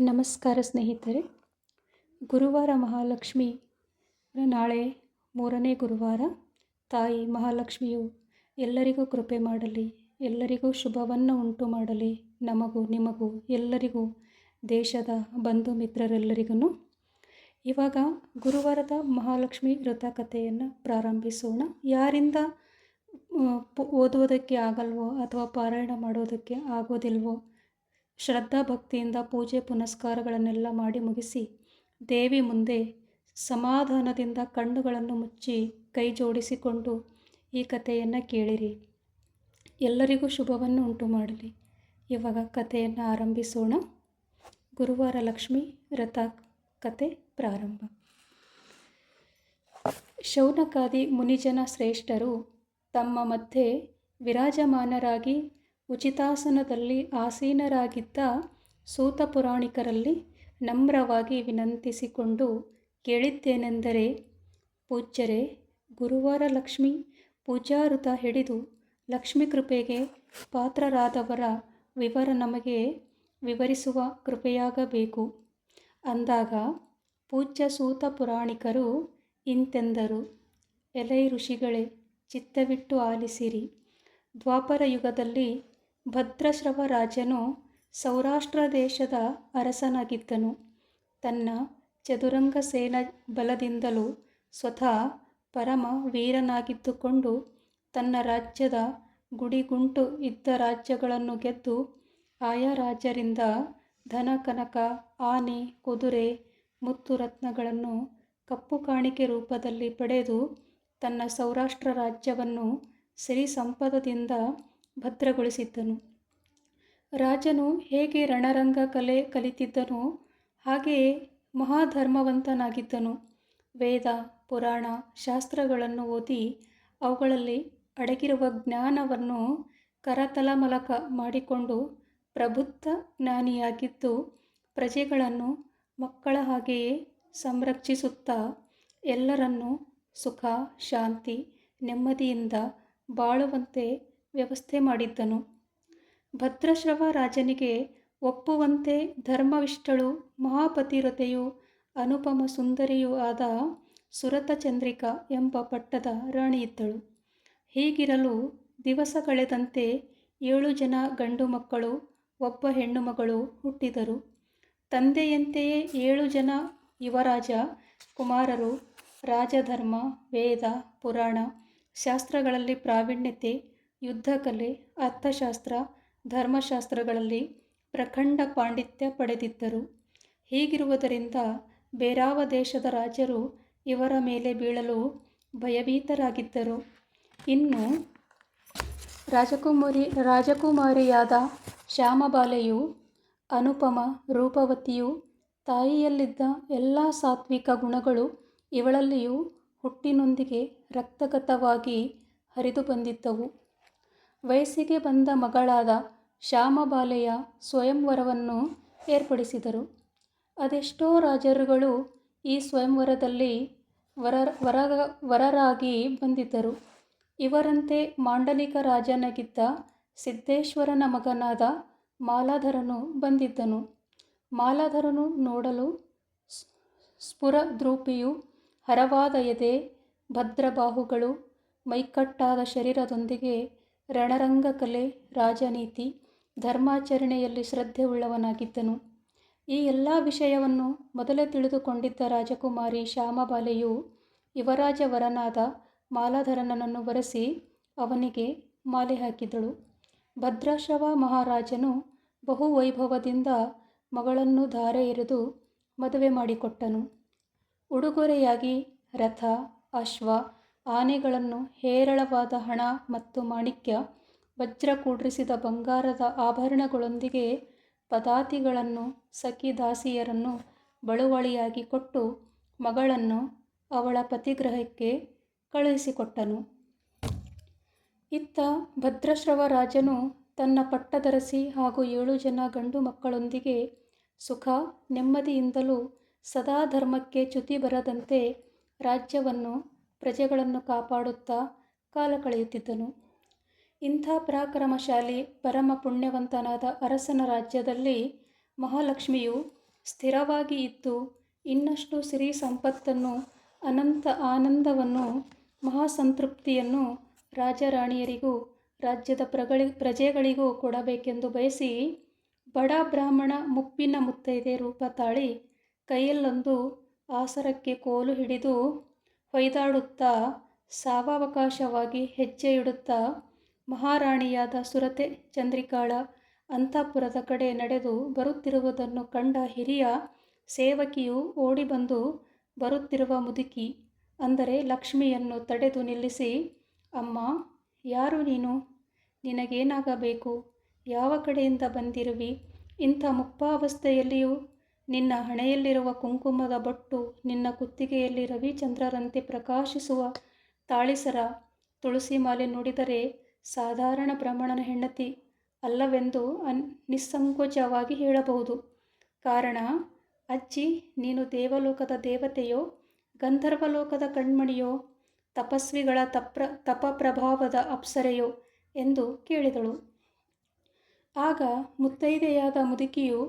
ನಮಸ್ಕಾರ ಸ್ನೇಹಿತರೆ. ಗುರುವಾರ ಮಹಾಲಕ್ಷ್ಮಿ, ನಾಳೆ 3ನೇ ಗುರುವಾರ. ತಾಯಿ ಮಹಾಲಕ್ಷ್ಮಿಯು ಎಲ್ಲರಿಗೂ ಕೃಪೆ ಮಾಡಲಿ, ಎಲ್ಲರಿಗೂ ಶುಭವನ್ನು ಉಂಟು ಮಾಡಲಿ. ನಮಗೂ ನಿಮಗೂ ಎಲ್ಲರಿಗೂ, ದೇಶದ ಬಂಧು ಮಿತ್ರರೆಲ್ಲರಿಗೂ. ಇವಾಗ ಗುರುವಾರದ ಮಹಾಲಕ್ಷ್ಮಿ ವ್ರತ ಕಥೆಯನ್ನು ಪ್ರಾರಂಭಿಸೋಣ. ಯಾರಿಂದ ಓದುವುದಕ್ಕೆ ಆಗಲ್ವೋ ಅಥವಾ ಪಾರಾಯಣ ಮಾಡೋದಕ್ಕೆ ಆಗೋದಿಲ್ವೋ, ಶ್ರದ್ಧಾ ಭಕ್ತಿಯಿಂದ ಪೂಜೆ ಪುನಸ್ಕಾರಗಳನ್ನೆಲ್ಲ ಮಾಡಿ ಮುಗಿಸಿ ದೇವಿ ಮುಂದೆ ಸಮಾಧಾನದಿಂದ ಕಣ್ಣುಗಳನ್ನು ಮುಚ್ಚಿ ಕೈ ಜೋಡಿಸಿಕೊಂಡು ಈ ಕಥೆಯನ್ನು ಕೇಳಿರಿ. ಎಲ್ಲರಿಗೂ ಶುಭವನ್ನು ಉಂಟು ಮಾಡಲಿ. ಇವಾಗ ಕಥೆಯನ್ನು ಆರಂಭಿಸೋಣ. ಗುರುವಾರ ಲಕ್ಷ್ಮಿ ವ್ರತ ಕಥೆ ಪ್ರಾರಂಭ. ಶೌನಕಾದಿ ಮುನಿಜನ ಶ್ರೇಷ್ಠರು ತಮ್ಮ ಮಧ್ಯೆ ವಿರಾಜಮಾನರಾಗಿ ಉಚಿತಾಸನದಲ್ಲಿ ಆಸೀನರಾಗಿದ್ದ ಸೂತ ಪುರಾಣಿಕರಲ್ಲಿ ನಮ್ರವಾಗಿ ವಿನಂತಿಸಿಕೊಂಡು ಕೇಳಿದ್ದೇನೆಂದರೆ, ಪೂಜ್ಯರೇ, ಗುರುವಾರ ಲಕ್ಷ್ಮಿ ಪೂಜಾಋತ ಹಿಡಿದು ಲಕ್ಷ್ಮೀ ಕೃಪೆಗೆ ಪಾತ್ರರಾದವರ ವಿವರ ನಮಗೆ ವಿವರಿಸುವ ಕೃಪೆಯಾಗಬೇಕು ಅಂದಾಗ ಪೂಜ್ಯ ಸೂತ ಪುರಾಣಿಕರು ಇಂತೆಂದರು. ಎಲೈ ಋಷಿಗಳೇ, ಚಿತ್ತವಿಟ್ಟು ಆಲಿಸಿರಿ. ದ್ವಾಪರ ಯುಗದಲ್ಲಿ ಭದ್ರಶ್ರವ ರಾಜನು ಸೌರಾಷ್ಟ್ರ ದೇಶದ ಅರಸನಾಗಿದ್ದನು. ತನ್ನ ಚದುರಂಗ ಸೇನಾ ಬಲದಿಂದಲೂ ಸ್ವತಃ ಪರಮ ವೀರನಾಗಿದ್ದುಕೊಂಡು ತನ್ನ ರಾಜ್ಯದ ಗುಡಿಗುಂಟು ಇದ್ದ ರಾಜ್ಯಗಳನ್ನು ಗೆದ್ದು ಆಯಾ ರಾಜ್ಯರಿಂದ ಧನ ಕನಕ, ಆನೆ, ಕುದುರೆ, ಮುತ್ತು ರತ್ನಗಳನ್ನು ಕಪ್ಪು ಕಾಣಿಕೆ ರೂಪದಲ್ಲಿ ಪಡೆದು ತನ್ನ ಸೌರಾಷ್ಟ್ರ ರಾಜ್ಯವನ್ನು ಸಿರಿ ಸಂಪದದಿಂದ ಭದ್ರಗೊಳಿಸಿದ್ದನು. ರಾಜನು ಹೇಗೆ ರಣರಂಗ ಕಲೆ ಕಲಿತಿದ್ದನೋ ಹಾಗೆಯೇ ಮಹಾಧರ್ಮವಂತನಾಗಿದ್ದನು. ವೇದ ಪುರಾಣ ಶಾಸ್ತ್ರಗಳನ್ನು ಓದಿ ಅವುಗಳಲ್ಲಿ ಅಡಗಿರುವ ಜ್ಞಾನವನ್ನು ಕರತಲಮಲಕ ಮಾಡಿಕೊಂಡು ಪ್ರಬುದ್ಧ ಜ್ಞಾನಿಯಾಗಿದ್ದು ಪ್ರಜೆಗಳನ್ನು ಮಕ್ಕಳ ಹಾಗೆಯೇ ಸಂರಕ್ಷಿಸುತ್ತಾ ಎಲ್ಲರನ್ನೂ ಸುಖ ಶಾಂತಿ ನೆಮ್ಮದಿಯಿಂದ ಬಾಳುವಂತೆ ವ್ಯವಸ್ಥೆ ಮಾಡಿದ್ದನು. ಭದ್ರಶ್ರವ ರಾಜನಿಗೆ ಒಪ್ಪುವಂತೆ ಧರ್ಮವಿಷ್ಟಳು, ಮಹಾಪತಿವ್ರತೆಯೂ ಅನುಪಮ ಸುಂದರಿಯೂ ಆದ ಸುರತ ಚಂದ್ರಿಕಾ ಎಂಬ ಪಟ್ಟದ ರಾಣಿಯಿದ್ದಳು. ಹೀಗಿರಲು ದಿವಸ ಕಳೆದಂತೆ 7 ಜನ ಗಂಡು ಮಕ್ಕಳು, 1 ಹೆಣ್ಣು ಮಗಳು ಹುಟ್ಟಿದರು. ತಂದೆಯಂತೆಯೇ 7 ಜನ ಯುವರಾಜ ಕುಮಾರರು ರಾಜಧರ್ಮ, ವೇದ ಪುರಾಣ ಶಾಸ್ತ್ರಗಳಲ್ಲಿ ಪ್ರಾವೀಣ್ಯತೆ, ಯುದ್ಧಕಲೆ, ಅರ್ಥಶಾಸ್ತ್ರ, ಧರ್ಮಶಾಸ್ತ್ರಗಳಲ್ಲಿ ಪ್ರಖಂಡ ಪಾಂಡಿತ್ಯ ಪಡೆದಿದ್ದರು. ಹೀಗಿರುವುದರಿಂದ ಬೇರಾವ ದೇಶದ ರಾಜರು ಇವರ ಮೇಲೆ ಬೀಳಲು ಭಯಭೀತರಾಗಿದ್ದರು. ಇನ್ನು ರಾಜಕುಮಾರಿಯಾದ ಶ್ಯಾಮಬಾಲೆಯು ಅನುಪಮ ರೂಪವತಿಯು. ತಾಯಿಯಲ್ಲಿದ್ದ ಎಲ್ಲ ಸಾತ್ವಿಕ ಗುಣಗಳು ಇವಳಲ್ಲಿಯೂ ಹುಟ್ಟಿನೊಂದಿಗೆ ರಕ್ತಗತವಾಗಿ ಹರಿದು ಬಂದಿದ್ದವು. ವಯಸ್ಸಿಗೆ ಬಂದ ಮಗಳಾದ ಶ್ಯಾಮಬಾಲೆಯ ಸ್ವಯಂವರವನ್ನು ಏರ್ಪಡಿಸಿದರು. ಅದೆಷ್ಟೋ ರಾಜರುಗಳು ಈ ಸ್ವಯಂವರದಲ್ಲಿ ವರರಾಗಿ ಬಂದಿದ್ದರು. ಇವರಂತೆ ಮಾಂಡಲಿಕ ರಾಜನಾಗಿದ್ದ ಸಿದ್ಧೇಶ್ವರನ ಮಗನಾದ ಮಾಲಾಧರನು ಬಂದಿದ್ದನು. ಮಾಲಾಧರನು ನೋಡಲು ಸ್ಫುರದ್ರೂಪಿಯೂ, ಹರವಾದ ಎದೆ, ಭದ್ರಬಾಹುಗಳು, ಮೈಕಟ್ಟಾದ ಶರೀರದೊಂದಿಗೆ ರಣರಂಗ ಕಲೆ, ರಾಜನೀತಿ, ಧರ್ಮಾಚರಣೆಯಲ್ಲಿ ಶ್ರದ್ಧೆ ಉಳ್ಳವನಾಗಿದ್ದನು. ಈ ಎಲ್ಲ ವಿಷಯವನ್ನು ಮೊದಲೇ ತಿಳಿದುಕೊಂಡಿದ್ದ ರಾಜಕುಮಾರಿ ಶ್ಯಾಮಬಾಲೆಯು ಯುವರಾಜ ವರನಾದ ಮಾಲಾಧರನನ್ನು ವರಿಸಿ ಅವನಿಗೆ ಮಾಲೆ ಹಾಕಿದಳು. ಭದ್ರಶ್ರವ ಮಹಾರಾಜನು ಬಹು ವೈಭವದಿಂದ ಮಗಳನ್ನು ಧಾರೆ ಎರೆದು ಮದುವೆ ಮಾಡಿಕೊಟ್ಟನು. ಉಡುಗೊರೆಯಾಗಿ ರಥ, ಅಶ್ವ, ಆನೆಗಳನ್ನು, ಹೇರಳವಾದ ಹಣ ಮತ್ತು ಮಾಣಿಕ್ಯ, ವಜ್ರ ಕೂಡ್ರಿಸಿದ ಬಂಗಾರದ ಆಭರಣಗಳೊಂದಿಗೆ ಪದಾತಿಗಳನ್ನು, ಸಖಿ ದಾಸಿಯರನ್ನು ಬಳುವಳಿಯಾಗಿ ಕೊಟ್ಟು ಮಗಳನ್ನು ಅವಳ ಪತಿಗೃಹಕ್ಕೆ ಕಳುಹಿಸಿಕೊಟ್ಟನು. ಇತ್ತ ಭದ್ರಶ್ರವ ರಾಜನು ತನ್ನ ಪಟ್ಟದರಸಿ ಹಾಗೂ 7 ಜನ ಗಂಡು ಮಕ್ಕಳೊಂದಿಗೆ ಸುಖ ನೆಮ್ಮದಿಯಿಂದಲೂ ಸದಾ ಧರ್ಮಕ್ಕೆ ಚ್ಯುತಿ ಬರದಂತೆ ರಾಜ್ಯವನ್ನು ಪ್ರಜೆಗಳನ್ನು ಕಾಪಾಡುತ್ತಾ ಕಾಲ ಕಳೆಯುತ್ತಿದ್ದನು. ಇಂಥ ಪರಾಕ್ರಮಶಾಲಿ ಪರಮ ಪುಣ್ಯವಂತನಾದ ಅರಸನ ರಾಜ್ಯದಲ್ಲಿ ಮಹಾಲಕ್ಷ್ಮಿಯು ಸ್ಥಿರವಾಗಿ ಇದ್ದು ಇನ್ನಷ್ಟು ಸಿರಿ ಸಂಪತ್ತನ್ನು, ಅನಂತ ಆನಂದವನ್ನು, ಮಹಾಸಂತೃಪ್ತಿಯನ್ನು ರಾಜರಾಣಿಯರಿಗೂ ರಾಜ್ಯದ ಪ್ರಜೆಗಳಿಗೂ ಕೊಡಬೇಕೆಂದು ಬಯಸಿ ಬಡ ಬ್ರಾಹ್ಮಣ ಮುಪ್ಪಿನ ಮುತ್ತೈದೆ ರೂಪ ತಾಳಿ ಕೈಯಲ್ಲೊಂದು ಆಸರಕ್ಕೆ ಕೋಲು ಹಿಡಿದು ಹೊಯ್ದಾಡುತ್ತಾ ಸಾವಕಾಶವಾಗಿ ಹೆಜ್ಜೆ ಇಡುತ್ತಾ ಮಹಾರಾಣಿಯಾದ ಸುರತೆ ಚಂದ್ರಿಕಾಳ ಅಂತಃಪುರದ ಕಡೆ ನಡೆದು ಬರುತ್ತಿರುವುದನ್ನು ಕಂಡ ಹಿರಿಯ ಸೇವಕಿಯು ಓಡಿಬಂದು ಬರುತ್ತಿರುವ ಮುದುಕಿ ಅಂದರೆ ಲಕ್ಷ್ಮಿಯನ್ನು ತಡೆದು ನಿಲ್ಲಿಸಿ, ಅಮ್ಮ, ಯಾರು ನೀನು? ನಿನಗೇನಾಗಬೇಕು? ಯಾವ ಕಡೆಯಿಂದ ಬಂದಿರುವಿ? ಇಂಥ ಮುಪ್ಪಾವಸ್ಥೆಯಲ್ಲಿಯೂ ನಿನ್ನ ಹಣೆಯಲ್ಲಿರುವ ಕುಂಕುಮದ ಬೊಟ್ಟು, ನಿನ್ನ ಕುತ್ತಿಗೆಯಲ್ಲಿ ರವಿಚಂದ್ರರಂತೆ ಪ್ರಕಾಶಿಸುವ ತಾಳಿಸರ, ತುಳಸಿ ಮಾಲೆ ನೋಡಿದರೆ ಸಾಧಾರಣ ಬ್ರಾಹ್ಮಣನ ಹೆಂಡತಿ ಅಲ್ಲವೆಂದು ನಿಸ್ಸಂಕೋಚವಾಗಿ ಹೇಳಬಹುದು. ಕಾರಣ, ಅಜ್ಜಿ, ನೀನು ದೇವಲೋಕದ ದೇವತೆಯೋ, ಗಂಧರ್ವಲೋಕದ ಕಣ್ಮಣಿಯೋ, ತಪಸ್ವಿಗಳ ತಪಪ್ರಭಾವದ ಅಪ್ಸರೆಯೋ ಎಂದು ಕೇಳಿದಳು. ಆಗ ಮುತ್ತೈದೆಯಾದ ಮುದುಕಿಯು,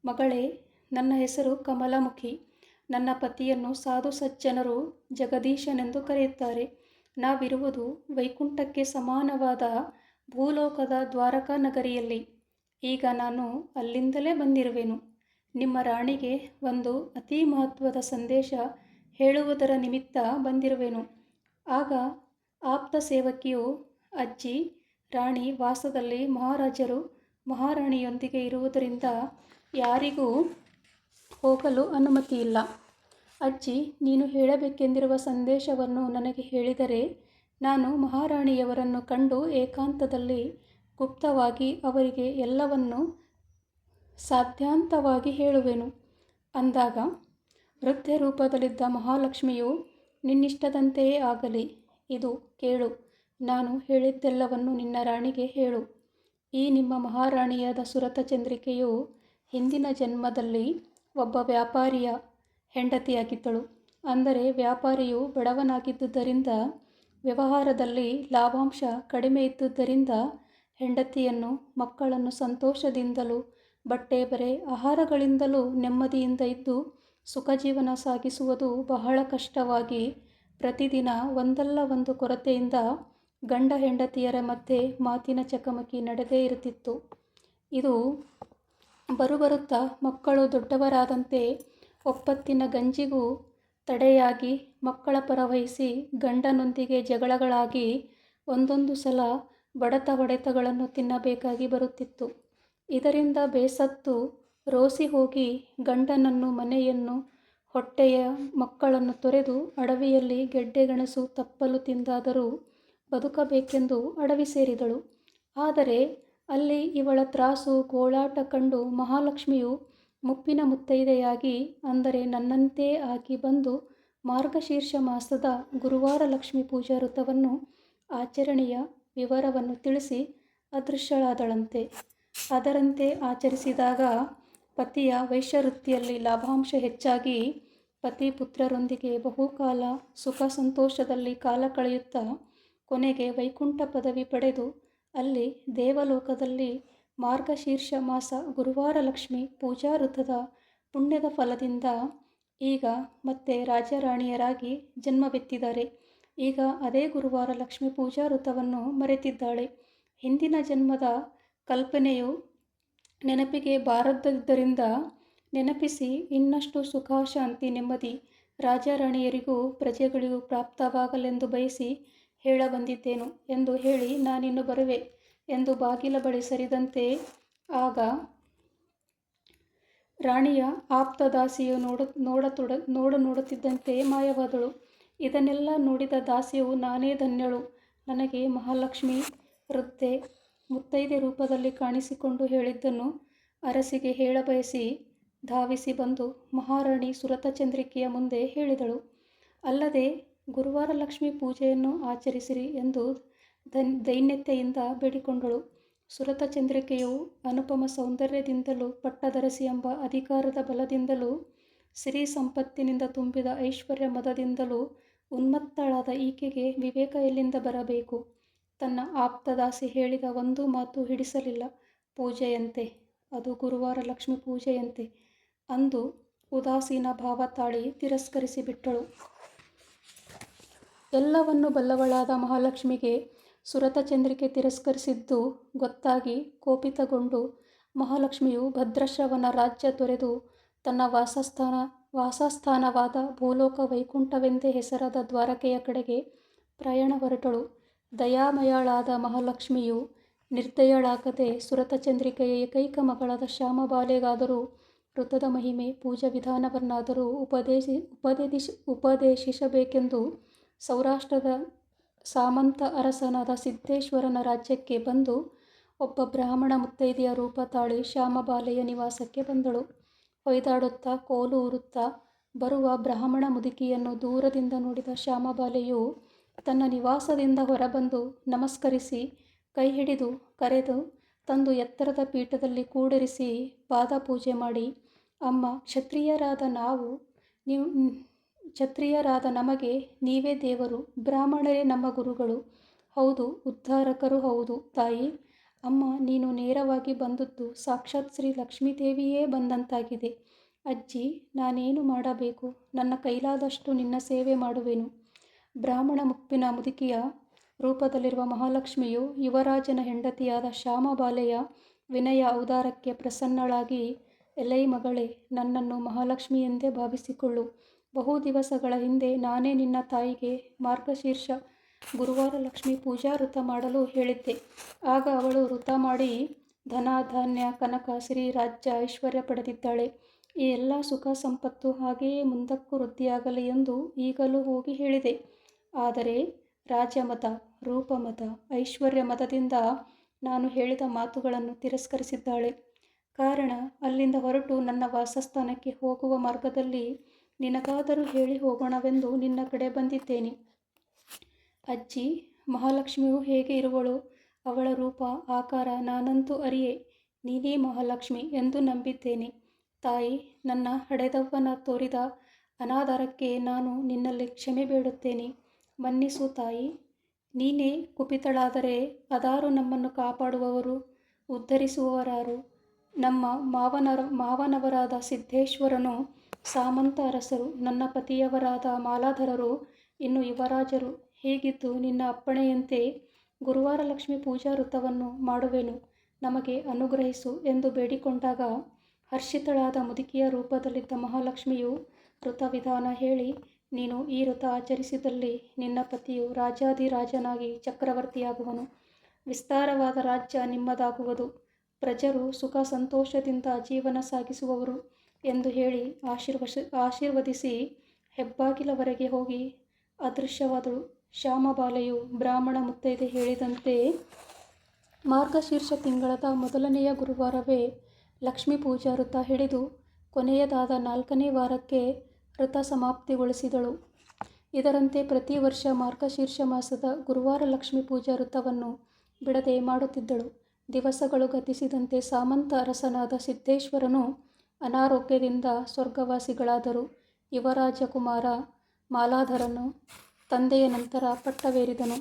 ಮಗಳೇ, ನನ್ನ ಹೆಸರು ಕಮಲಮುಖಿ. ನನ್ನ ಪತಿಯನ್ನು ಸಾಧು ಸಜ್ಜನರು ಜಗದೀಶನೆಂದು ಕರೆಯುತ್ತಾರೆ. ನಾವಿರುವುದು ವೈಕುಂಠಕ್ಕೆ ಸಮಾನವಾದ ಭೂಲೋಕದ ದ್ವಾರಕಾ ನಗರಿಯಲ್ಲಿ. ಈಗ ನಾನು ಅಲ್ಲಿಂದಲೇ ಬಂದಿರುವೆನು. ನಿಮ್ಮ ರಾಣಿಗೆ ಒಂದು ಅತಿ ಮಹತ್ವದ ಸಂದೇಶ ಹೇಳುವುದರ ನಿಮಿತ್ತ ಬಂದಿರುವೆನು. ಆಗ ಆಪ್ತ ಸೇವಕಿಯು, ಅಜ್ಜಿ, ರಾಣಿ ವಾಸದಲ್ಲಿ ಮಹಾರಾಜರು ಮಹಾರಾಣಿಯೊಂದಿಗೆ ಇರುವುದರಿಂದ ಯಾರಿಗೂ ಹೋಗಲು ಅನುಮತಿಯಿಲ್ಲ. ಅಜ್ಜಿ, ನೀನು ಹೇಳಬೇಕೆಂದಿರುವ ಸಂದೇಶವನ್ನು ನನಗೆ ಹೇಳಿದರೆ ನಾನು ಮಹಾರಾಣಿಯವರನ್ನು ಕಂಡು ಏಕಾಂತದಲ್ಲಿ ಗುಪ್ತವಾಗಿ ಅವರಿಗೆ ಎಲ್ಲವನ್ನೂ ಸಾಧ್ಯಾಂತವಾಗಿ ಹೇಳುವೆನು ಅಂದಾಗ, ವೃದ್ಧೆ ರೂಪದಲ್ಲಿದ್ದ ಮಹಾಲಕ್ಷ್ಮಿಯು, ನಿನ್ನಿಷ್ಟದಂತೆಯೇ ಆಗಲಿ. ಇದು ಕೇಳು. ನಾನು ಹೇಳಿದ್ದೆಲ್ಲವನ್ನು ನಿನ್ನ ರಾಣಿಗೆ ಹೇಳು. ಈ ನಿಮ್ಮ ಮಹಾರಾಣಿಯಾದ ಸುರತಚಂದ್ರಿಕೆಯು ಹಿಂದಿನ ಜನ್ಮದಲ್ಲಿ ಒಬ್ಬ ವ್ಯಾಪಾರಿಯ ಹೆಂಡತಿಯಾಗಿದ್ದಳು. ಅಂದರೆ ವ್ಯಾಪಾರಿಯು ಬಡವನಾಗಿದ್ದುದರಿಂದ, ವ್ಯವಹಾರದಲ್ಲಿ ಲಾಭಾಂಶ ಕಡಿಮೆ ಇದ್ದುದರಿಂದ ಹೆಂಡತಿಯನ್ನು, ಮಕ್ಕಳನ್ನು ಸಂತೋಷದಿಂದಲೂ ಬಟ್ಟೆ ಬರೆ ಆಹಾರಗಳಿಂದಲೂ ನೆಮ್ಮದಿಯಿಂದ ಇದ್ದು ಸುಖಜೀವನ ಸಾಗಿಸುವುದು ಬಹಳ ಕಷ್ಟವಾಗಿ, ಪ್ರತಿದಿನ ಒಂದಲ್ಲ ಒಂದು ಕೊರತೆಯಿಂದ ಗಂಡ ಹೆಂಡತಿಯರ ಮಧ್ಯೆ ಮಾತಿನ ಚಕಮಕಿ ನಡೆದೇ ಇರುತ್ತಿತ್ತು. ಇದು ಬರುಬರುತ್ತಾ ಮಕ್ಕಳು ದೊಡ್ಡವರಾದಂತೆ ಒಪ್ಪತ್ತಿನ ಗಂಜಿಗೂ ತಡೆಯಾಗಿ ಮಕ್ಕಳ ಪರವಹಿಸಿ ಗಂಡನೊಂದಿಗೆ ಜಗಳಗಳಾಗಿ ಒಂದೊಂದು ಸಲ ಬಡತ ಹೊಡೆತಗಳನ್ನು ತಿನ್ನಬೇಕಾಗಿ ಬರುತ್ತಿತ್ತು. ಇದರಿಂದ ಬೇಸತ್ತು ರೋಸಿ ಹೋಗಿ ಗಂಡನನ್ನು, ಮನೆಯನ್ನು, ಹೊಟ್ಟೆಯ ಮಕ್ಕಳನ್ನು ತೊರೆದು ಅಡವಿಯಲ್ಲಿ ಗೆಡ್ಡೆಗೆಣಸು ತಪ್ಪಲು ತಿಂದಾದರೂ ಬದುಕಬೇಕೆಂದು ಅಡವಿ ಸೇರಿದಳು. ಆದರೆ ಅಲ್ಲಿ ಇವಳ ತ್ರಾಸು ಗೋಳಾಟ ಕಂಡು ಮಹಾಲಕ್ಷ್ಮಿಯು ಮುಪ್ಪಿನ ಮುತ್ತೈದೆಯಾಗಿ, ಅಂದರೆ ನನ್ನಂತೆ ಆಗಿ ಬಂದು ಮಾರ್ಗಶೀರ್ಷ ಮಾಸದ ಗುರುವಾರ ಲಕ್ಷ್ಮೀ ಪೂಜಾ ವ್ರತವನ್ನು ಆಚರಣೆಯ ವಿವರವನ್ನು ತಿಳಿಸಿ ಅದೃಶ್ಯಳಾದಳಂತೆ. ಅದರಂತೆ ಆಚರಿಸಿದಾಗ ಪತಿಯ ವೈಶ್ಯವೃತ್ತಿಯಲ್ಲಿ ಲಾಭಾಂಶ ಹೆಚ್ಚಾಗಿ ಪತಿ ಪುತ್ರರೊಂದಿಗೆ ಬಹುಕಾಲ ಸುಖ ಸಂತೋಷದಲ್ಲಿ ಕಾಲ ಕಳೆಯುತ್ತಾ ಕೊನೆಗೆ ವೈಕುಂಠ ಪದವಿ ಪಡೆದು ಅಲ್ಲಿ ದೇವಲೋಕದಲ್ಲಿ ಮಾರ್ಗಶೀರ್ಷ ಮಾಸ ಗುರುವಾರ ಲಕ್ಷ್ಮಿ ಪೂಜಾ ವ್ರತದ ಪುಣ್ಯದ ಫಲದಿಂದ ಈಗ ಮತ್ತೆ ರಾಜರಾಣಿಯರಾಗಿ ಜನ್ಮವೆತ್ತಿದ್ದಾರೆ. ಈಗ ಅದೇ ಗುರುವಾರ ಲಕ್ಷ್ಮೀ ಪೂಜಾ ವ್ರತವನ್ನು ಮರೆತಿದ್ದಾಳೆ. ಹಿಂದಿನ ಜನ್ಮದ ಕಲ್ಪನೆಯು ನೆನಪಿಗೆ ಬಾರದ್ದರಿಂದ ನೆನಪಿಸಿ ಇನ್ನಷ್ಟು ಸುಖ, ಶಾಂತಿ, ನೆಮ್ಮದಿ ರಾಜರಾಣಿಯರಿಗೂ ಪ್ರಜೆಗಳಿಗೂ ಪ್ರಾಪ್ತವಾಗಲೆಂದು ಬಯಸಿ ಹೇಳಬಂದಿದ್ದೇನು ಎಂದು ಹೇಳಿ ನಾನಿನ್ನು ಬರುವೆ ಎಂದು ಬಾಗಿಲ ಬಳಿ ಸರಿದಂತೆ ಆಗ ರಾಣಿಯ ಆಪ್ತ ದಾಸಿಯು ನೋಡುತ್ತಿದ್ದಂತೆ ಮಾಯವಾದಳು. ಇದನ್ನೆಲ್ಲ ನೋಡಿದ ದಾಸಿಯು, ನಾನೇ ಧನ್ಯಳು, ನನಗೆ ಮಹಾಲಕ್ಷ್ಮಿ ವೃದ್ಧೆ ಮುತ್ತೈದೆ ರೂಪದಲ್ಲಿ ಕಾಣಿಸಿಕೊಂಡು ಹೇಳಿದ್ದನ್ನು ಅರಸಿಗೆ ಹೇಳಬಯಸಿ ಧಾವಿಸಿ ಬಂದು ಮಹಾರಾಣಿ ಸುರತಚಂದ್ರಿಕೆಯ ಮುಂದೆ ಹೇಳಿದಳು. ಅಲ್ಲದೆ ಗುರುವಾರ ಲಕ್ಷ್ಮಿ ಪೂಜೆಯನ್ನು ಆಚರಿಸಿರಿ ಎಂದು ದೈನ್ಯತೆಯಿಂದ ಬೇಡಿಕೊಂಡಳು. ಸುರತಚಂದ್ರಿಕೆಯು ಅನುಪಮ ಸೌಂದರ್ಯದಿಂದಲೂ ಪಟ್ಟದರಸಿ ಎಂಬ ಅಧಿಕಾರದ ಬಲದಿಂದಲೂ ಸಿರಿ ಸಂಪತ್ತಿನಿಂದ ತುಂಬಿದ ಐಶ್ವರ್ಯ ಮದದಿಂದಲೂ ಉನ್ಮತ್ತಳಾದ ಈಕೆಗೆ ವಿವೇಕ ಎಲ್ಲಿಂದ ಬರಬೇಕು? ತನ್ನ ಆಪ್ತದಾಸಿ ಹೇಳಿದ ಒಂದು ಮಾತು ಹಿಡಿಸಲಿಲ್ಲ. ಪೂಜೆಯಂತೆ, ಅದು ಗುರುವಾರ ಲಕ್ಷ್ಮಿ ಪೂಜೆಯಂತೆ ಅಂದು ಉದಾಸೀನ ಭಾವ ತಾಳಿ ತಿರಸ್ಕರಿಸಿಬಿಟ್ಟಳು. ಎಲ್ಲವನ್ನು ಬಲ್ಲವಳಾದ ಮಹಾಲಕ್ಷ್ಮಿಗೆ ಸುರತಚಂದ್ರಿಕೆ ತಿರಸ್ಕರಿಸಿದ್ದು ಗೊತ್ತಾಗಿ ಕೋಪಿತಗೊಂಡು ಮಹಾಲಕ್ಷ್ಮಿಯು ಭದ್ರಶ್ರವನ ರಾಜ್ಯ ತೊರೆದು ತನ್ನ ವಾಸಸ್ಥಾನವಾದ ಭೂಲೋಕ ವೈಕುಂಠವೆಂದೇ ಹೆಸರಾದ ದ್ವಾರಕೆಯ ಕಡೆಗೆ ಪ್ರಯಾಣ ಹೊರಟಳು. ದಯಾಮಯಳಾದ ಮಹಾಲಕ್ಷ್ಮಿಯು ನಿರ್ದಯಳಾಗದೆ ಸುರತಚಂದ್ರಿಕೆಯ ಏಕೈಕ ಮಗಳಾದ ಶ್ಯಾಮಬಾಲೆಗಾದರೂ ವೃತದ ಮಹಿಮೆ ಪೂಜಾ ವಿಧಾನವನ್ನಾದರೂ ಉಪದೇಶಿಸಬೇಕೆಂದು ಸೌರಾಷ್ಟ್ರದ ಸಾಮಂತ ಅರಸನಾದ ಸಿದ್ದೇಶ್ವರನ ರಾಜ್ಯಕ್ಕೆ ಬಂದು ಒಬ್ಬ ಬ್ರಾಹ್ಮಣ ಮುತ್ತೈದೆಯ ರೂಪ ತಾಳಿ ಶ್ಯಾಮಬಾಲೆಯ ನಿವಾಸಕ್ಕೆ ಬಂದಳು. ಹೊಯ್ದಾಡುತ್ತಾ ಕೋಲು ಊರುತ್ತಾ ಬರುವ ಬ್ರಾಹ್ಮಣ ಮುದುಕಿಯನ್ನು ದೂರದಿಂದ ನೋಡಿದ ಶ್ಯಾಮಬಾಲೆಯು ತನ್ನ ನಿವಾಸದಿಂದ ಹೊರಬಂದು ನಮಸ್ಕರಿಸಿ ಕೈ ಹಿಡಿದು ಕರೆದು ತಂದು ಎತ್ತರದ ಪೀಠದಲ್ಲಿ ಕೂಡಿರಿಸಿ ಪಾದಪೂಜೆ ಮಾಡಿ, ಅಮ್ಮ, ಕ್ಷತ್ರಿಯರಾದ ನಮಗೆ ನೀವೇ ದೇವರು, ಬ್ರಾಹ್ಮಣರೇ ನಮ್ಮ ಗುರುಗಳು, ಹೌದು, ಉದ್ಧಾರಕರೂ ಹೌದು ತಾಯಿ. ಅಮ್ಮ, ನೀನು ನೇರವಾಗಿ ಬಂದದ್ದು ಸಾಕ್ಷಾತ್ ಶ್ರೀ ಲಕ್ಷ್ಮೀದೇವಿಯೇ ಬಂದಂತಾಗಿದೆ. ಅಜ್ಜಿ, ನಾನೇನು ಮಾಡಬೇಕು? ನನ್ನ ಕೈಲಾದಷ್ಟು ನಿನ್ನ ಸೇವೆ ಮಾಡುವೆನು. ಬ್ರಾಹ್ಮಣ ಮುಪ್ಪಿನ ಮುದುಕಿಯ ರೂಪದಲ್ಲಿರುವ ಮಹಾಲಕ್ಷ್ಮಿಯು ಯುವರಾಜನ ಹೆಂಡತಿಯಾದ ಶ್ಯಾಮಬಾಲೆಯ ವಿನಯ ಔದಾರಕ್ಕೆ ಪ್ರಸನ್ನಳಾಗಿ, ಎಲೈ ಮಗಳೇ, ನನ್ನನ್ನು ಮಹಾಲಕ್ಷ್ಮಿ ಎಂದೇ ಭಾವಿಸಿಕೊಳ್ಳು. ಬಹು ದಿವಸಗಳ ಹಿಂದೆ ನಾನೇ ನಿನ್ನ ತಾಯಿಗೆ ಮಾರ್ಗಶೀರ್ಷ ಗುರುವಾರ ಲಕ್ಷ್ಮೀ ಪೂಜಾ ವೃತ ಮಾಡಲು ಹೇಳಿದ್ದೆ. ಆಗ ಅವಳು ವೃತ ಮಾಡಿ ಧನ, ಧಾನ್ಯ, ಕನಕ, ಸಿರಿ, ರಾಜ್ಯ, ಐಶ್ವರ್ಯ ಪಡೆದಿದ್ದಾಳೆ. ಈ ಎಲ್ಲ ಸುಖ ಸಂಪತ್ತು ಹಾಗೆಯೇ ಮುಂದಕ್ಕೂ ವೃದ್ಧಿಯಾಗಲಿ ಎಂದು ಈಗಲೂ ಹೋಗಿ ಹೇಳಿದೆ. ಆದರೆ ರಾಜಮತ, ರೂಪಮತ, ಐಶ್ವರ್ಯ ಮತದಿಂದ ನಾನು ಹೇಳಿದ ಮಾತುಗಳನ್ನು ತಿರಸ್ಕರಿಸಿದ್ದಾಳೆ. ಕಾರಣ, ಅಲ್ಲಿಂದ ಹೊರಟು ನನ್ನ ವಾಸಸ್ಥಾನಕ್ಕೆ ಹೋಗುವ ಮಾರ್ಗದಲ್ಲಿ ನಿನಗಾದರೂ ಹೇಳಿ ಹೋಗೋಣವೆಂದು ನಿನ್ನ ಕಡೆ ಬಂದಿದ್ದೇನೆ. ಅಜ್ಜಿ, ಮಹಾಲಕ್ಷ್ಮಿಯು ಹೇಗೆ ಇರುವಳೋ ಅವಳ ರೂಪ, ಆಕಾರ ನಾನಂತೂ ಅರಿಯೆ. ನೀನೇ ಮಹಾಲಕ್ಷ್ಮಿ ಎಂದು ನಂಬಿದ್ದೇನೆ. ತಾಯಿ, ನನ್ನ ಹಡೆದವ್ವನ ತೋರಿದ ಅನಾದರಕ್ಕೆ ನಾನು ನಿನ್ನಲ್ಲಿ ಕ್ಷಮೆ ಬೇಡುತ್ತೇನೆ. ಮನ್ನಿಸು ತಾಯಿ. ನೀನೇ ಕುಪಿತಳಾದರೆ ಅದಾರು ನಮ್ಮನ್ನು ಕಾಪಾಡುವವರು, ಉದ್ಧರಿಸುವವರಾರು? ನಮ್ಮ ಮಾವನವರಾದ ಸಿದ್ದೇಶ್ವರನು ಸಾಮಂತ ಅರಸರು, ನನ್ನ ಪತಿಯವರಾದ ಮಾಲಾಧರರು, ಇನ್ನು ಯುವರಾಜರು. ಹೀಗಿದ್ದು ನಿನ್ನ ಅಪ್ಪಣೆಯಂತೆ ಗುರುವಾರ ಲಕ್ಷ್ಮೀ ಪೂಜಾ ವೃತವನ್ನು ಮಾಡುವೆನು, ನಮಗೆ ಅನುಗ್ರಹಿಸು ಎಂದು ಬೇಡಿಕೊಂಡಾಗ ಹರ್ಷಿತಳಾದ ಮುದುಕಿಯ ರೂಪದಲ್ಲಿದ್ದ ಮಹಾಲಕ್ಷ್ಮಿಯು ವೃತ ವಿಧಾನ ಹೇಳಿ, ನೀನು ಈ ವೃತ ಆಚರಿಸಿದಲ್ಲಿ ನಿನ್ನ ಪತಿಯು ರಾಜಾಧಿರಾಜನಾಗಿ ಚಕ್ರವರ್ತಿಯಾಗುವನು, ವಿಸ್ತಾರವಾದ ರಾಜ್ಯ ನಿಮ್ಮದಾಗುವುದು, ಪ್ರಜರು ಸುಖ ಸಂತೋಷದಿಂದ ಜೀವನ ಸಾಗಿಸುವವರು ಎಂದು ಹೇಳಿ ಆಶೀರ್ವದಿಸಿ ಹೆಬ್ಬಾಗಿಲವರೆಗೆ ಹೋಗಿ ಅದೃಶ್ಯವಾದಳು. ಶ್ಯಾಮಬಾಲೆಯು ಬ್ರಾಹ್ಮಣ ಮುತ್ತೈದೆ ಹೇಳಿದಂತೆ ಮಾರ್ಗಶೀರ್ಷ ತಿಂಗಳದ ಮೊದಲನೆಯ ಗುರುವಾರವೇ ಲಕ್ಷ್ಮೀ ಪೂಜಾ ವೃತ ಹಿಡಿದು ಕೊನೆಯದಾದ 4ನೇ ವಾರಕ್ಕೆ ವೃತ ಸಮಾಪ್ತಿಗೊಳಿಸಿದಳು. ಇದರಂತೆ ಪ್ರತಿ ವರ್ಷ ಮಾರ್ಗಶೀರ್ಷ ಮಾಸದ ಗುರುವಾರ ಲಕ್ಷ್ಮೀ ಪೂಜಾ ವೃತವನ್ನು ಬಿಡದೆ ಮಾಡುತ್ತಿದ್ದಳು. ದಿವಸಗಳು ಗತಿಸಿದಂತೆ ಸಾಮಂತ ಅರಸನಾದ ಸಿದ್ದೇಶ್ವರನು ಅನಾರೋಗ್ಯದಿಂದ ಸ್ವರ್ಗವಾಸಿಗಳಾದರು. ಯುವರಾಜಕುಮಾರ ಮಾಲಾಧರನು ತಂದೆಯ ನಂತರ ಪಟ್ಟವೇರಿದನು.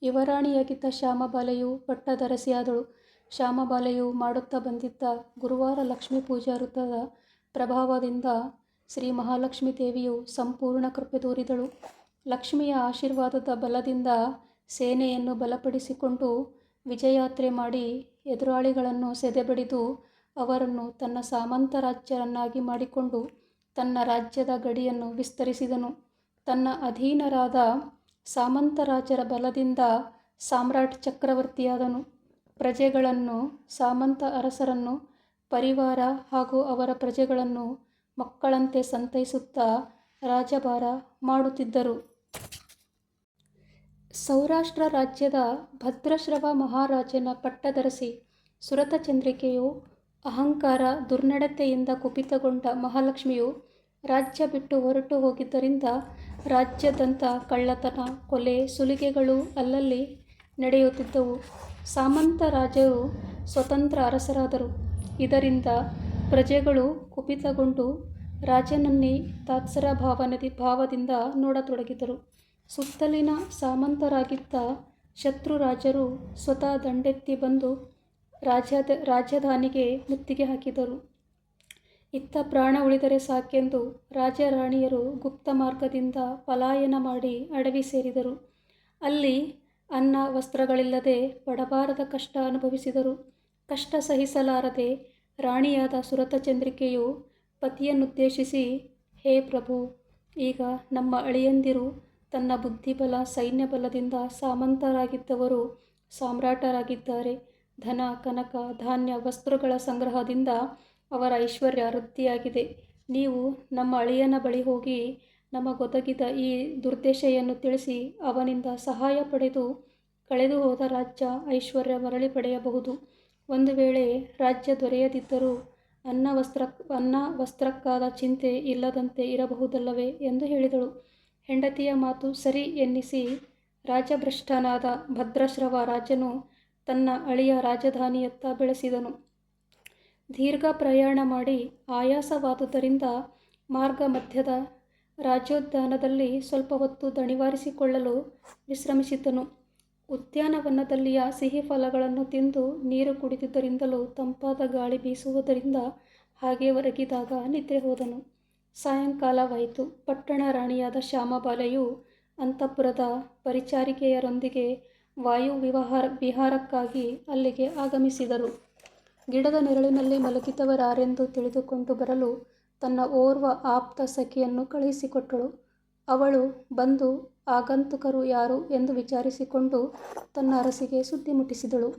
ಯುವರಾಣಿಯಾಗಿದ್ದ ಶ್ಯಾಮಬಾಲೆಯು ಪಟ್ಟದರಸಿಯಾದಳು. ಶ್ಯಾಮಬಾಲೆಯು ಮಾಡುತ್ತಾ ಬಂದಿದ್ದ ಗುರುವಾರ ಲಕ್ಷ್ಮೀ ಪೂಜಾ ವೃತದ ಪ್ರಭಾವದಿಂದ ಶ್ರೀ ಮಹಾಲಕ್ಷ್ಮೀ ದೇವಿಯು ಸಂಪೂರ್ಣ ಕೃಪೆ ತೋರಿದಳು. ಲಕ್ಷ್ಮಿಯ ಆಶೀರ್ವಾದದ ಬಲದಿಂದ ಸೇನೆಯನ್ನು ಬಲಪಡಿಸಿಕೊಂಡು ವಿಜಯಯಾತ್ರೆ ಮಾಡಿ ಎದುರಾಳಿಗಳನ್ನು ಸೆದೆಬಡಿದು ಅವರನ್ನು ತನ್ನ ಸಾಮಂತರಾಜ್ಯರನ್ನಾಗಿ ಮಾಡಿಕೊಂಡು ತನ್ನ ರಾಜ್ಯದ ಗಡಿಯನ್ನು ವಿಸ್ತರಿಸಿದನು. ತನ್ನ ಅಧೀನರಾದ ಸಾಮಂತರಾಜರ ಬಲದಿಂದ ಸಾಮ್ರಾಟ್ ಚಕ್ರವರ್ತಿಯಾದನು. ಪ್ರಜೆಗಳನ್ನು, ಸಾಮಂತ ಅರಸರನ್ನು, ಪರಿವಾರ ಹಾಗೂ ಅವರ ಪ್ರಜೆಗಳನ್ನು ಮಕ್ಕಳಂತೆ ಸಂತೈಸುತ್ತಾ ರಾಜಭಾರ ಮಾಡುತ್ತಿದ್ದರು. ಸೌರಾಷ್ಟ್ರ ರಾಜ್ಯದ ಭದ್ರಶ್ರವ ಮಹಾರಾಜನ ಪಟ್ಟದರಸಿ ಸುರತಚಂದ್ರಿಕೆಯು ಅಹಂಕಾರ, ದುರ್ನಡತೆಯಿಂದ ಕುಪಿತಗೊಂಡ ಮಹಾಲಕ್ಷ್ಮಿಯು ರಾಜ್ಯ ಬಿಟ್ಟು ಹೊರಟು ಹೋಗಿದ್ದರಿಂದ ರಾಜ್ಯಾದ್ಯಂತ ಕಳ್ಳತನ, ಕೊಲೆ, ಸುಲಿಗೆಗಳು ಅಲ್ಲಲ್ಲಿ ನಡೆಯುತ್ತಿದ್ದವು. ಸಾಮಂತ ರಾಜರು ಸ್ವತಂತ್ರ ಅರಸರಾದರು. ಇದರಿಂದ ಪ್ರಜೆಗಳು ಕುಪಿತಗೊಂಡು ರಾಜನನ್ನೇ ತಾತ್ಸರ ಭಾವದಿಂದ ನೋಡತೊಡಗಿದರು. ಸುತ್ತಲಿನ ಸಾಮಂತರಾಗಿದ್ದ ಶತ್ರು ರಾಜರು ಸ್ವತಃ ದಂಡೆತ್ತಿ ಬಂದು ರಾಜಧಾನಿಗೆ ಮುತ್ತಿಗೆ ಹಾಕಿದರು. ಇತ್ತ ಪ್ರಾಣ ಉಳಿದರೆ ಸಾಕೆಂದು ರಾಜ ರಾಣಿಯರು ಗುಪ್ತ ಮಾರ್ಗದಿಂದ ಪಲಾಯನ ಮಾಡಿ ಅಡವಿ ಸೇರಿದರು. ಅಲ್ಲಿ ಅನ್ನ ವಸ್ತ್ರಗಳಿಲ್ಲದೆ ಪಡಬಾರದ ಕಷ್ಟ ಅನುಭವಿಸಿದರು. ಕಷ್ಟ ಸಹಿಸಲಾರದೆ ರಾಣಿಯಾದ ಸುರತಚಂದ್ರಿಕೆಯು ಪತಿಯನ್ನುದ್ದೇಶಿಸಿ, ಹೇ ಪ್ರಭು, ಈಗ ನಮ್ಮ ಅಳಿಯಂದಿರು ತನ್ನ ಬುದ್ಧಿಬಲ ಸೈನ್ಯಬಲದಿಂದ ಸಾಮಂತರಾಗಿದ್ದವರು ಸಾಮ್ರಾಟರಾಗಿದ್ದಾರೆ. ಧನ ಕನಕ ಧಾನ್ಯ ವಸ್ತುಗಳ ಸಂಗ್ರಹದಿಂದ ಅವರ ಐಶ್ವರ್ಯ ವೃದ್ಧಿಯಾಗಿದೆ. ನೀವು ನಮ್ಮ ಅಳಿಯನ ಬಳಿ ಹೋಗಿ ನಮಗೊದಗಿದ ಈ ದುರ್ದಶೆಯನ್ನು ತಿಳಿಸಿ ಅವನಿಂದ ಸಹಾಯ ಪಡೆದು ಕಳೆದು ಹೋದ ರಾಜ್ಯ ಐಶ್ವರ್ಯ ಮರಳಿ ಪಡೆಯಬಹುದು. ಒಂದು ವೇಳೆ ರಾಜ್ಯ ದೊರೆಯದಿದ್ದರೂ ಅನ್ನ ವಸ್ತ್ರಕ್ಕಾದ ಚಿಂತೆ ಇಲ್ಲದಂತೆ ಇರಬಹುದಲ್ಲವೇ ಎಂದು ಹೇಳಿದಳು. ಹೆಂಡತಿಯ ಮಾತು ಸರಿ ಎನ್ನಿಸಿ ರಾಜಭ್ರಷ್ಟನಾದ ಭದ್ರಶ್ರವ ರಾಜನು ತನ್ನ ಅಳಿಯ ರಾಜಧಾನಿಯತ್ತ ಬೆಳೆಸಿದನು. ದೀರ್ಘ ಪ್ರಯಾಣ ಮಾಡಿ ಆಯಾಸವಾದುದರಿಂದ ಮಾರ್ಗ ಮಧ್ಯದ ರಾಜ್ಯೋದ್ಯಾನದಲ್ಲಿ ಸ್ವಲ್ಪ ಹೊತ್ತು ದಣಿವಾರಿಸಿಕೊಳ್ಳಲು ವಿಶ್ರಮಿಸಿದ್ದನು. ಉದ್ಯಾನವನದಲ್ಲಿಯ ಸಿಹಿ ಫಲಗಳನ್ನು ತಿಂದು ನೀರು ಕುಡಿದುದರಿಂದಲೂ ತಂಪಾದ ಗಾಳಿ ಬೀಸುವುದರಿಂದ ಹಾಗೆ ಒರಗಿದಾಗ ನಿದ್ರೆ ಹೋದನು. ಸಾಯಂಕಾಲವಾಯಿತು. ಪಟ್ಟಣ ರಾಣಿಯಾದ ಶ್ಯಾಮಬಾಲೆಯು ಅಂತಃಪುರದ ಪರಿಚಾರಿಕೆಯರೊಂದಿಗೆ ವಿಹಾರಕ್ಕಾಗಿ ಅಲ್ಲಿಗೆ ಆಗಮಿಸಿದರು. ಗಿಡದ ನೆರಳಿನಲ್ಲಿ ಮಲಗಿದವರಾರೆಂದು ತಿಳಿದುಕೊಂಡು ಬರಲು ತನ್ನ ಓರ್ವ ಆಪ್ತ ಸಖಿಯನ್ನು ಕಳುಹಿಸಿಕೊಟ್ಟಳು. ಅವಳು ಬಂದು ಆಗಂತುಕರು ಯಾರು ಎಂದು ವಿಚಾರಿಸಿಕೊಂಡು ತನ್ನ ಅರಸಿಗೆ ಸುದ್ದಿ ಮುಟ್ಟಿಸಿದಳು.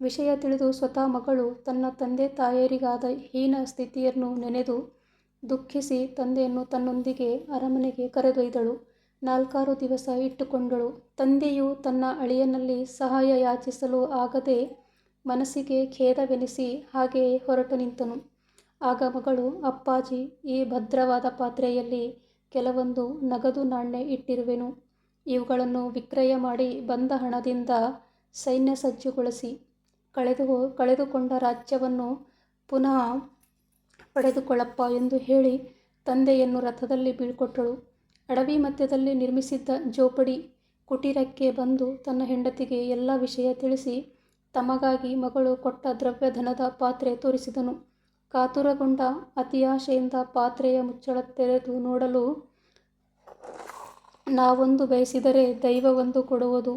ವಿಷಯ ತಿಳಿದು ಸ್ವತಃ ಮಗಳು ತನ್ನ ತಂದೆ ತಾಯರಿಗಾದ ಹೀನ ಸ್ಥಿತಿಯನ್ನು ನೆನೆದು ದುಃಖಿಸಿ ತಂದೆಯನ್ನು ತನ್ನೊಂದಿಗೆ ಅರಮನೆಗೆ ಕರೆದೊಯ್ದಳು. 4 ದಿವಸ ಇಟ್ಟುಕೊಂಡಳು. ತಂದೆಯು ತನ್ನ ಅಳಿಯನಲ್ಲಿ ಸಹಾಯ ಯಾಚಿಸಲು ಆಗದೆ ಮನಸ್ಸಿಗೆ ಖೇದವೆನಿಸಿ ಹಾಗೆಯೇ ಹೊರಟು ನಿಂತನು. ಆಗ ಮಗಳು, ಅಪ್ಪಾಜಿ, ಈ ಭದ್ರವಾದ ಪಾತ್ರೆಯಲ್ಲಿ ಕೆಲವೊಂದು ನಗದು ನಾಣ್ಯ ಇಟ್ಟಿರುವೆನು. ಇವುಗಳನ್ನು ವಿಕ್ರಯ ಮಾಡಿ ಬಂದ ಹಣದಿಂದ ಸೈನ್ಯ ಸಜ್ಜುಗೊಳಿಸಿ ಕಳೆದುಕೊಂಡ ರಾಜ್ಯವನ್ನು ಪುನಃ ಪಡೆದುಕೊಳ್ಳಪ್ಪ ಎಂದು ಹೇಳಿ ತಂದೆಯನ್ನು ರಥದಲ್ಲಿ ಬೀಳ್ಕೊಟ್ಟಳು. ಅಡವಿ ಮಧ್ಯದಲ್ಲಿ ನಿರ್ಮಿಸಿದ್ದ ಜೋಪಡಿ ಕುಟೀರಕ್ಕೆ ಬಂದು ತನ್ನ ಹೆಂಡತಿಗೆ ಎಲ್ಲ ವಿಷಯ ತಿಳಿಸಿ ತಮಗಾಗಿ ಮಗಳು ಕೊಟ್ಟ ದ್ರವ್ಯಧನದ ಪಾತ್ರೆ ತೋರಿಸಿದನು. ಕಾತುರಗೊಂಡ ಅತಿಯಾಶೆಯಿಂದ ಪಾತ್ರೆಯ ಮುಚ್ಚಳ ತೆರೆದು ನೋಡಲು, ನಾವೊಂದು ಬಯಸಿದರೆ ದೈವವೊಂದು ಕೊಡುವುದು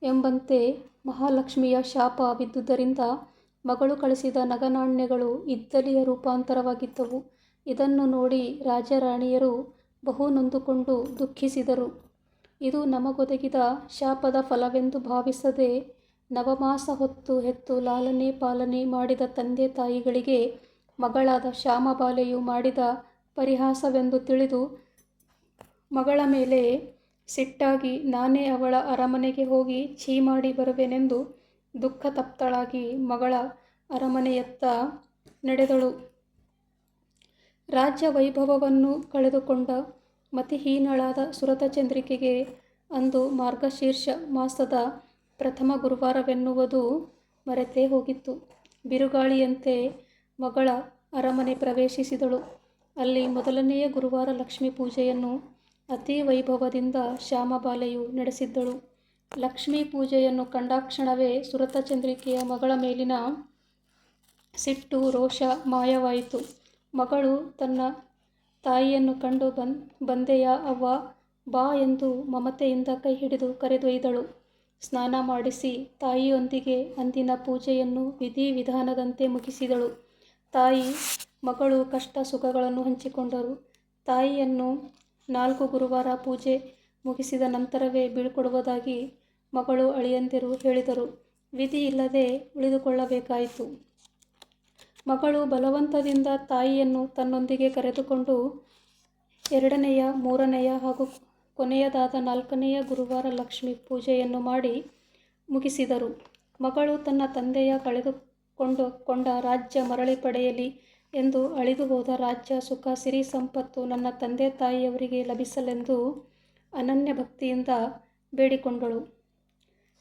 ಎಂಬಂತೆ ಮಹಾಲಕ್ಷ್ಮಿಯ ಶಾಪ ಬಿದ್ದುದರಿಂದ ಮಗಳು ಕಳಿಸಿದ ನಗನಾಣ್ಯಗಳು ಇದ್ದಲಿಯ ರೂಪಾಂತರವಾಗಿದ್ದವು. ಇದನ್ನು ನೋಡಿ ರಾಜರಾಣಿಯರು ಬಹು ನೊಂದುಕೊಂಡು ದುಃಖಿಸಿದರು. ಇದು ನಮಗೊದಗಿದ ಶಾಪದ ಫಲವೆಂದು ಭಾವಿಸದೆ ನವಮಾಸ ಹೊತ್ತು ಹೆತ್ತು ಲಾಲನೆ ಪಾಲನೆ ಮಾಡಿದ ತಂದೆ ತಾಯಿಗಳಿಗೆ ಮಗಳಾದ ಶ್ಯಾಮಬಾಲೆಯು ಮಾಡಿದ ಪರಿಹಾಸವೆಂದು ತಿಳಿದು ಮಗಳ ಮೇಲೆ ಸಿಟ್ಟಾಗಿ ನಾನೇ ಅವಳ ಅರಮನೆಗೆ ಹೋಗಿ ಛೀ ಮಾಡಿ ಬರುವೆನೆಂದು ದುಃಖತಪ್ತಳಾಗಿ ಮಗಳ ಅರಮನೆಯತ್ತ ನಡೆದಳು. ರಾಜ್ಯ ವೈಭವವನ್ನು ಕಳೆದುಕೊಂಡ ಮತಿಹೀನಳಾದ ಸುರತಚಂದ್ರಿಕೆಗೆ ಅಂದು ಮಾರ್ಗಶೀರ್ಷ ಮಾಸದ ಪ್ರಥಮ ಗುರುವಾರವೆನ್ನುವುದು ಮರೆತೇ ಹೋಗಿತ್ತು. ಬಿರುಗಾಳಿಯಂತೆ ಮಗಳ ಅರಮನೆ ಪ್ರವೇಶಿಸಿದಳು. ಅಲ್ಲಿ ಮೊದಲನೆಯ ಗುರುವಾರ ಲಕ್ಷ್ಮೀ ಪೂಜೆಯನ್ನು ಅತಿ ವೈಭವದಿಂದ ಶ್ಯಾಮಬಾಲೆಯು ನಡೆಸಿದ್ದಳು. ಲಕ್ಷ್ಮೀ ಪೂಜೆಯನ್ನು ಕಂಡಾಕ್ಷಣವೇ ಸುರತಚಂದ್ರಿಕೆಯ ಮಗಳ ಮೇಲಿನ ಸಿಟ್ಟು ರೋಷ ಮಾಯವಾಯಿತು. ಮಗಳು ತನ್ನ ತಾಯಿಯನ್ನು ಕಂಡು ಬಂದೆಯ ಅವ್ವ, ಬಾ ಎಂದು ಮಮತೆಯಿಂದ ಕೈ ಹಿಡಿದು ಕರೆದೊಯ್ದಳು. ಸ್ನಾನ ಮಾಡಿಸಿ ತಾಯಿಯೊಂದಿಗೆ ಅಂದಿನ ಪೂಜೆಯನ್ನು ವಿಧಿವಿಧಾನದಂತೆ ಮುಗಿಸಿದಳು. ತಾಯಿ ಮಗಳು ಕಷ್ಟ ಸುಖಗಳನ್ನು ಹಂಚಿಕೊಂಡರು. ತಾಯಿಯನ್ನು 4 ಗುರುವಾರ ಪೂಜೆ ಮುಗಿಸಿದ ನಂತರವೇ ಬೀಳ್ಕೊಡುವುದಾಗಿ ಮಗಳು ಅಳಿಯಂದಿರು ಹೇಳಿದರು. ವಿಧಿ ಇಲ್ಲದೆ ಉಳಿದುಕೊಳ್ಳಬೇಕಾಯಿತು. ಮಗಳು ಬಲವಂತದಿಂದ ತಾಯಿಯನ್ನು ತನ್ನೊಂದಿಗೆ ಕರೆದುಕೊಂಡು 2ನೆಯ 3ನೆಯ ಹಾಗೂ ಕೊನೆಯದಾದ 4ನೆಯ ಗುರುವಾರ ಲಕ್ಷ್ಮೀ ಪೂಜೆಯನ್ನು ಮಾಡಿ ಮುಗಿಸಿದರು. ಮಗಳು ತನ್ನ ತಂದೆಯ ಕಳೆದುಕೊಂಡ ರಾಜ್ಯ ಮರಳಿ ಪಡೆಯಲಿ ಎಂದು ಅಳಿದು ಹೋದ ರಾಜ್ಯ ಸುಖ ಸಿರಿ ಸಂಪತ್ತು ನನ್ನ ತಂದೆ ತಾಯಿಯವರಿಗೆ ಲಭಿಸಲೆಂದು ಅನನ್ಯ ಭಕ್ತಿಯಿಂದ ಬೇಡಿಕೊಂಡಳು.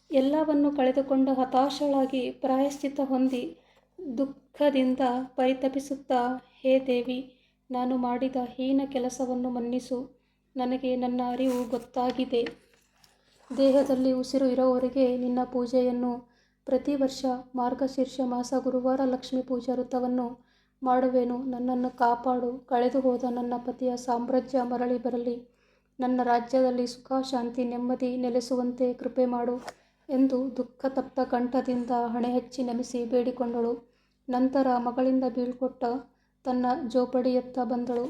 ಎಲ್ಲವನ್ನು ಕಳೆದುಕೊಂಡ ಹತಾಶಳಾಗಿ ಪ್ರಾಯಶ್ಚಿತ್ತ ಹೊಂದಿ ದುಃಖದಿಂದ ಪರಿತಪಿಸುತ್ತಾ, ಹೇ ದೇವಿ, ನಾನು ಮಾಡಿದ ಹೀನ ಕೆಲಸವನ್ನು ಮನ್ನಿಸು. ನನಗೆ ನನ್ನ ಅರಿವು ಗೊತ್ತಾಗಿದೆ. ದೇಹದಲ್ಲಿ ಉಸಿರು ಇರೋವರೆಗೆ ನಿನ್ನ ಪೂಜೆಯನ್ನು ಪ್ರತಿ ವರ್ಷ ಮಾರ್ಗಶೀರ್ಷ ಮಾಸ ಗುರುವಾರ ಲಕ್ಷ್ಮೀ ಪೂಜಾ ವೃತವನ್ನು ಮಾಡುವೆನು. ನನ್ನನ್ನು ಕಾಪಾಡು. ಕಳೆದು ಹೋದ ನನ್ನ ಪತಿಯ ಸಾಮ್ರಾಜ್ಯ ಮರಳಿ ಬರಲಿ. ನನ್ನ ರಾಜ್ಯದಲ್ಲಿ ಸುಖ, ಶಾಂತಿ, ನೆಮ್ಮದಿ ನೆಲೆಸುವಂತೆ ಕೃಪೆ ಮಾಡು ಎಂದು ದುಃಖತಪ್ತ ಕಂಠದಿಂದ ಹಣೆಹಚ್ಚಿ ನಮಿಸಿ ಬೇಡಿಕೊಂಡಳು. ನಂತರ ಮಗಳಿಂದ ಬೀಳ್ಕೊಟ್ಟ ತನ್ನ ಜೋಪಡಿಯತ್ತ ಬಂದಳು.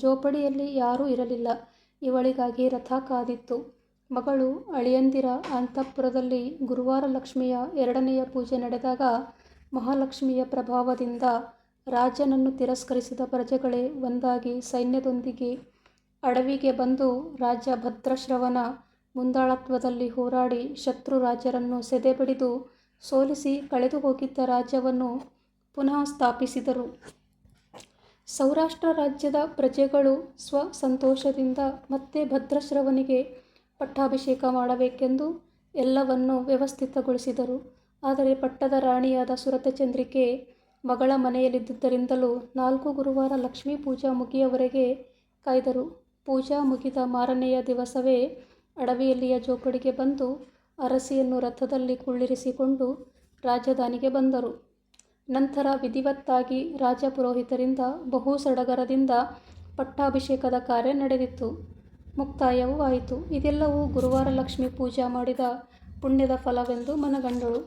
ಜೋಪಡಿಯಲ್ಲಿ ಯಾರೂ ಇರಲಿಲ್ಲ. ಇವಳಿಗಾಗಿ ರಥ ಕಾದಿತ್ತು. ಮಗಳು ಅಳಿಯಂದಿರ ಅಂತಃಪುರದಲ್ಲಿ ಗುರುವಾರ ಲಕ್ಷ್ಮಿಯ 2ನೆಯ ಪೂಜೆ ನಡೆದಾಗ ಮಹಾಲಕ್ಷ್ಮಿಯ ಪ್ರಭಾವದಿಂದ ರಾಜನನ್ನು ತಿರಸ್ಕರಿಸಿದ ಪ್ರಜೆಗಳೇ ಒಂದಾಗಿ ಸೈನ್ಯದೊಂದಿಗೆ ಅಡವಿಗೆ ಬಂದು ರಾಜ ಭದ್ರಶ್ರವನ ಮುಂದಾಳತ್ವದಲ್ಲಿ ಹೋರಾಡಿ ಶತ್ರು ರಾಜರನ್ನು ಸೆದೆಬಡಿದು ಸೋಲಿಸಿ ಕಳೆದು ಹೋಗಿದ್ದ ರಾಜ್ಯವನ್ನು ಪುನಃ ಸ್ಥಾಪಿಸಿದರು. ಸೌರಾಷ್ಟ್ರ ರಾಜ್ಯದ ಪ್ರಜೆಗಳು ಸ್ವಸಂತೋಷದಿಂದ ಮತ್ತೆ ಭದ್ರಶ್ರವನಿಗೆ ಪಟ್ಟಾಭಿಷೇಕ ಮಾಡಬೇಕೆಂದು ಎಲ್ಲವನ್ನೂ ವ್ಯವಸ್ಥಿತಗೊಳಿಸಿದರು. ಆದರೆ ಪಟ್ಟದ ರಾಣಿಯಾದ ಸುರತಚಂದ್ರಿಕೆ ಮಗಳ ಮನೆಯಲ್ಲಿದ್ದುದರಿಂದಲೂ 4 ಗುರುವಾರ ಲಕ್ಷ್ಮೀ ಪೂಜಾ ಮುಗಿಯವರೆಗೆ ಕಾಯ್ದರು. ಪೂಜಾ ಮುಗಿದ ಮಾರನೆಯ ದಿವಸವೇ ಅಡವಿಯಲ್ಲಿಯ ಜೋಪಡಿಗೆ ಬಂದು ಅರಸಿಯನ್ನು ರಥದಲ್ಲಿ ಕುಳ್ಳಿರಿಸಿಕೊಂಡು ರಾಜಧಾನಿಗೆ ಬಂದರು. ನಂತರ ವಿಧಿವತ್ತಾಗಿ ರಾಜಪುರೋಹಿತರಿಂದ ಬಹು ಸಡಗರದಿಂದ ಪಟ್ಟಾಭಿಷೇಕದ ಕಾರ್ಯ ನಡೆದಿತ್ತು. ಮುಕ್ತಾಯವೂ ಆಯಿತು. ಇದೆಲ್ಲವೂ ಗುರುವಾರ ಲಕ್ಷ್ಮೀ ಪೂಜಾ ಮಾಡಿದ ಪುಣ್ಯದ ಫಲವೆಂದು ಮನಗಂಡಳು.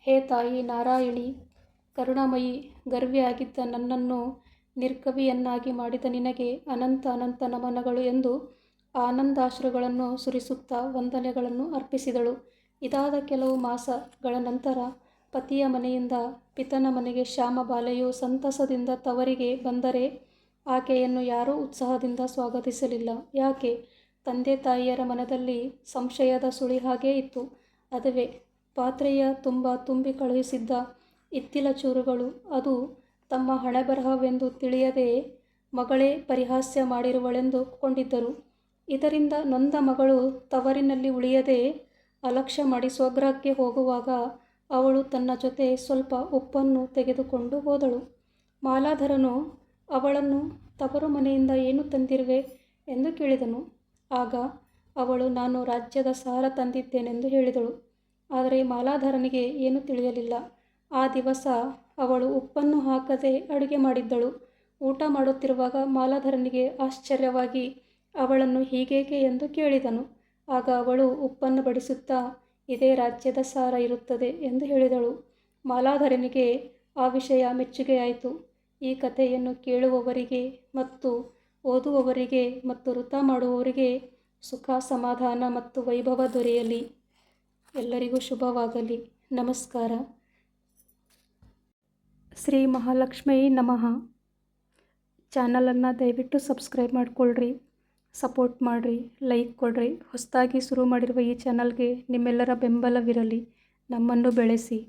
ಹೇ ತಾಯಿ ನಾರಾಯಣಿ, ಕರುಣಾಮಯಿ, ಗರ್ವಿಯಾಗಿದ್ದ ನನ್ನನ್ನು ನಿರ್ಗವಿಯನ್ನಾಗಿ ಮಾಡಿದ ನಿನಗೆ ಅನಂತ ಅನಂತ ನಮನಗಳು ಎಂದು ಆನಂದಾಶ್ರುಗಳನ್ನು ಸುರಿಸುತ್ತಾ ವಂದನೆಗಳನ್ನು ಅರ್ಪಿಸಿದಳು. ಇದಾದ ಕೆಲವು ಮಾಸಗಳ ನಂತರ ಪತಿಯ ಮನೆಯಿಂದ ಪಿತನ ಮನೆಗೆ ಶ್ಯಾಮಬಾಲೆಯು ಸಂತಸದಿಂದ ತವರಿಗೆ ಬಂದರೆ ಆಕೆಯನ್ನು ಯಾರೂ ಉತ್ಸಾಹದಿಂದ ಸ್ವಾಗತಿಸಲಿಲ್ಲ. ಯಾಕೆ? ತಂದೆ ತಾಯಿಯರ ಮನದಲ್ಲಿ ಸಂಶಯದ ಸುಳಿ ಹಾಗೇ ಇತ್ತು. ಅದುವೇ ಪಾತ್ರೆಯ ತುಂಬ ತುಂಬಿ ಕಳುಹಿಸಿದ್ದ ಇತ್ತಿಲ ಚೂರುಗಳು. ಅದು ತಮ್ಮ ಹಣೆಬರಹವೆಂದು ತಿಳಿಯದೆ ಮಗಳೇ ಪರಿಹಾಸ್ಯ ಮಾಡಿರುವಳೆಂದು ಕೊಂಡಿದ್ದರು. ಇದರಿಂದ ನೊಂದ ಮಗಳು ತವರಿನಲ್ಲಿ ಉಳಿಯದೆ ಅಲಕ್ಷ್ಯ ಮಾಡಿ ಸ್ವಗೃಹಕ್ಕೆ ಹೋಗುವಾಗ ಅವಳು ತನ್ನ ಜೊತೆ ಸ್ವಲ್ಪ ಉಪ್ಪನ್ನು ತೆಗೆದುಕೊಂಡು ಹೋದಳು. ಮಾಲಾಧರನು ಅವಳನ್ನು ತವರು ಮನೆಯಿಂದ ಏನು ತಂದಿರುವೆ ಎಂದು ಕೇಳಿದನು. ಆಗ ಅವಳು ನಾನು ರಾಜ್ಯದ ಸಾರ ತಂದಿದ್ದೇನೆಂದು ಹೇಳಿದಳು. ಆದರೆ ಮಾಲಾಧರನಿಗೆ ಏನೂ ತಿಳಿಯಲಿಲ್ಲ. ಆ ದಿವಸ ಅವಳು ಉಪ್ಪನ್ನು ಹಾಕದೆ ಅಡುಗೆ ಮಾಡಿದ್ದಳು. ಊಟ ಮಾಡುತ್ತಿರುವಾಗ ಮಾಲಾಧರನಿಗೆ ಆಶ್ಚರ್ಯವಾಗಿ ಅವಳನ್ನು ಹೀಗೇಕೆ ಎಂದು ಕೇಳಿದನು. ಆಗ ಅವಳು ಉಪ್ಪನ್ನು ಬಡಿಸುತ್ತಾ ಇದೇ ರಾಜ್ಯದ ಸಾರ ಇರುತ್ತದೆ ಎಂದು ಹೇಳಿದಳು. ಮಾಲಾಧರನಿಗೆ ಆ ವಿಷಯ ಮೆಚ್ಚುಗೆಯಾಯಿತು. ಈ ಕಥೆಯನ್ನು ಕೇಳುವವರಿಗೆ ಮತ್ತು ಓದುವವರಿಗೆ ಮತ್ತು ವೃತ ಮಾಡುವವರಿಗೆ ಸುಖ, ಸಮಾಧಾನ ಮತ್ತು ವೈಭವ ದೊರೆಯಲಿ. ಎಲ್ಲರಿಗೂ ಶುಭವಾಗಲಿ. ನಮಸ್ಕಾರ. ಶ್ರೀ ಮಹಾಲಕ್ಷ್ಮೀ ನಮಃ. ಚಾನಲನ್ನು ದಯವಿಟ್ಟು ಸಬ್ಸ್ಕ್ರೈಬ್ ಮಾಡಿಕೊಳ್ಳ್ರಿ, ಸಪೋರ್ಟ್ ಮಾಡಿರಿ, ಲೈಕ್ ಕೊಡ್ರಿ. ಹೊಸದಾಗಿ ಶುರು ಮಾಡಿರುವ ಈ ಚಾನಲ್ಗೆ ನಿಮ್ಮೆಲ್ಲರ ಬೆಂಬಲವಿರಲಿ. ನಮ್ಮನ್ನು ಬೆಳೆಸಿ.